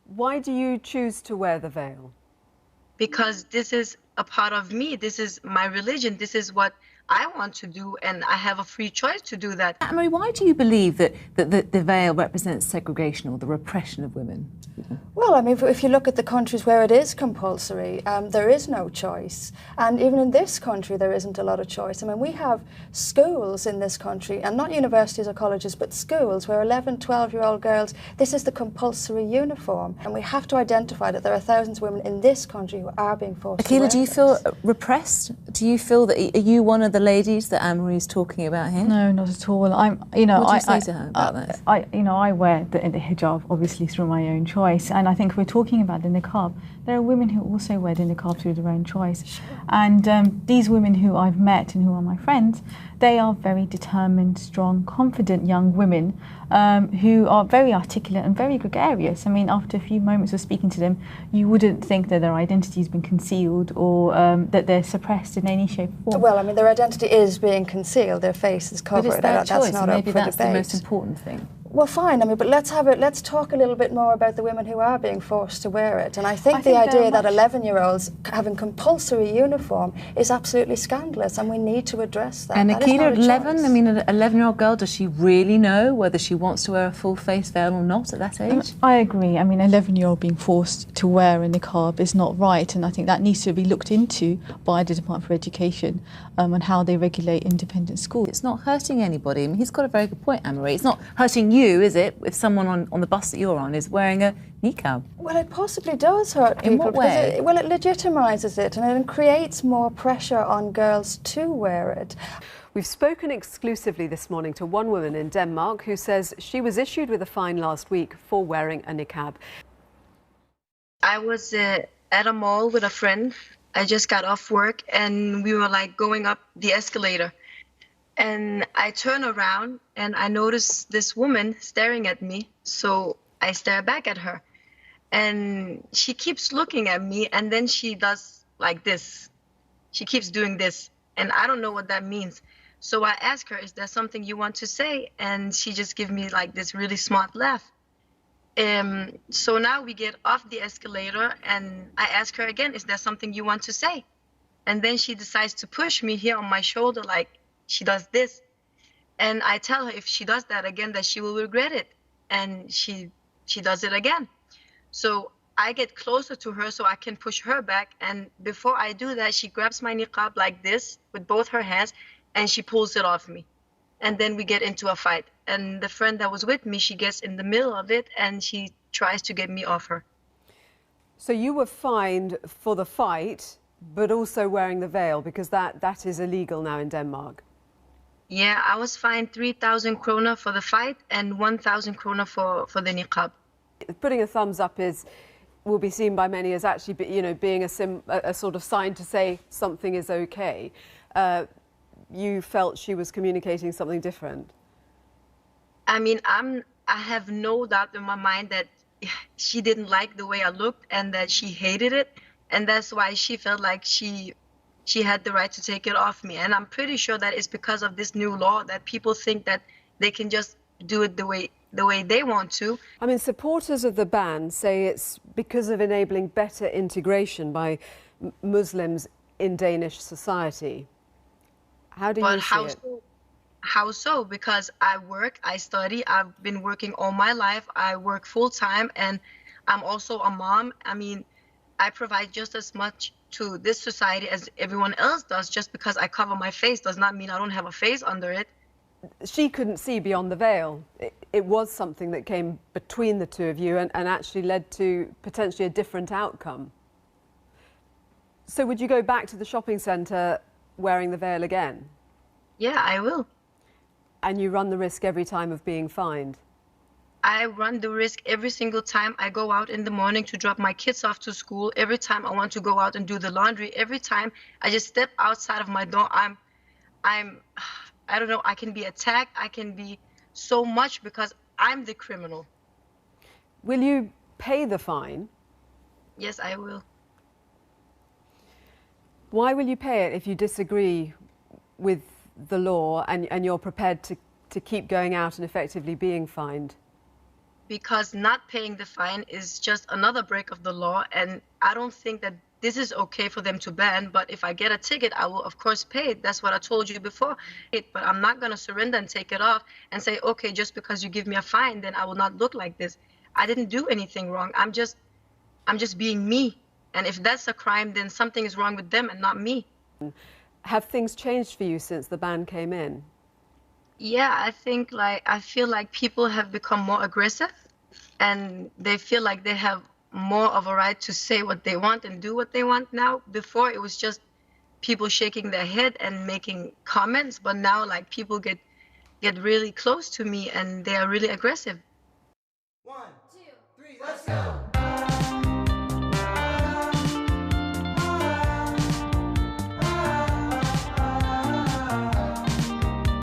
Why do you choose to wear the veil? Because this is a part of me. This is my religion. This is what I want to do, and I have a free choice to do that. Anne-Marie, why do you believe that the veil represents segregation or the repression of women? Well, I mean, if you look at the countries where it is compulsory, there is no choice. And even in this country, there isn't a lot of choice. I mean, we have schools in this country, and not universities or colleges, but schools where 11, 12-year-old girls, this is the compulsory uniform. And we have to identify that there are thousands of women in this country who are being forced to wear Akila, do you feel repressed? Do you feel that, are you one of the ladies that Anne-Marie is talking about here? No, not at all. What do you say to her about that? I wear the hijab obviously through my own choice, and I think if we're talking about the niqab, there are women who also wear the niqab through their own choice. Sure. And these women who I've met and who are my friends, they are very determined, strong, confident young women who are very articulate and very gregarious. I mean, after a few moments of speaking to them, you wouldn't think that their identity has been concealed or that they're suppressed in any shape or form. Well, I mean, their identity is being concealed, their face is covered. But it's their choice, that's not and maybe up for that's debate. the most important thing. Well, fine. I mean, but let's talk a little bit more about the women who are being forced to wear it. And I think the idea that 11-year-olds having compulsory uniform is absolutely scandalous, and we need to address that. And That is Akila, not at a 11, choice. I mean, an 11-year-old girl, does she really know whether she wants to wear a full face veil or not at that age? I agree. I mean, an 11-year-old being forced to wear a niqab is not right, and I think that needs to be looked into by the Department for Education and how they regulate independent schools. It's not hurting anybody. I mean, he's got a very good point, Anne-Marie. It's not hurting you, is it, if someone on the bus that you're on is wearing a niqab? Well, it possibly does hurt people. In what way? Well, it legitimises it, and it creates more pressure on girls to wear it. We've spoken exclusively this morning to one woman in Denmark who says she was issued with a fine last week for wearing a niqab. I was at a mall with a friend. I just got off work, and we were like going up the escalator. And I turn around and I notice this woman staring at me. So I stare back at her, and she keeps looking at me, and then she does like this. She keeps doing this, and I don't know what that means. So I ask her, is there something you want to say? And she just gives me like this really smart laugh. So now we get off the escalator, and I ask her again, is there something you want to say? And then she decides to push me here on my shoulder, like she does this. And I tell her if she does that again, that she will regret it. And she does it again. So I get closer to her so I can push her back. And before I do that, she grabs my niqab like this with both her hands, and she pulls it off me. And then we get into a fight. And the friend that was with me, she gets in the middle of it, and she tries to get me off her. So you were fined for the fight, but also wearing the veil, because that is illegal now in Denmark. Yeah, I was fined 3,000 kroner for the fight and 1,000 kroner for the niqab. Putting a thumbs up will be seen by many as actually, being a sort of sign to say something is okay. You felt she was communicating something different. I mean, I have no doubt in my mind that she didn't like the way I looked and that she hated it, and that's why she felt like she had the right to take it off me. And I'm pretty sure that it's because of this new law that people think that they can just do it the way they want to. I mean, supporters of the ban say it's because of enabling better integration by Muslims in Danish society. How do you see it? How so? Because I work, I study, I've been working all my life, I work full time, and I'm also a mom. I mean, I provide just as much to this society as everyone else does. Just because I cover my face does not mean I don't have a face under it. She couldn't see beyond the veil. It was something that came between the two of you and actually led to potentially a different outcome. So would you go back to the shopping centre wearing the veil again? Yeah, I will. And you run the risk every time of being fined? I run the risk every single time I go out in the morning to drop my kids off to school. Every time I want to go out and do the laundry. Every time I just step outside of my door, I don't know, I can be attacked. I can be so much because I'm the criminal. Will you pay the fine? Yes, I will. Why will you pay it if you disagree with the law and you're prepared to keep going out and effectively being fined? because not paying the fine is just another break of the law, and I don't think that this is okay for them to ban. But if I get a ticket, I will of course pay it. That's what I told you before. But I'm not going to surrender and take it off and say, okay, just because you give me a fine, then I will not look like this. I didn't do anything wrong. I'm just being me. And if that's a crime, then something is wrong with them and not me. Have things changed for you since the ban came in? Yeah, I feel like people have become more aggressive, and they feel like they have more of a right to say what they want and do what they want now. Before, it was just people shaking their head and making comments, but now like people get really close to me and they are really aggressive. 1, 2, 3, let's go!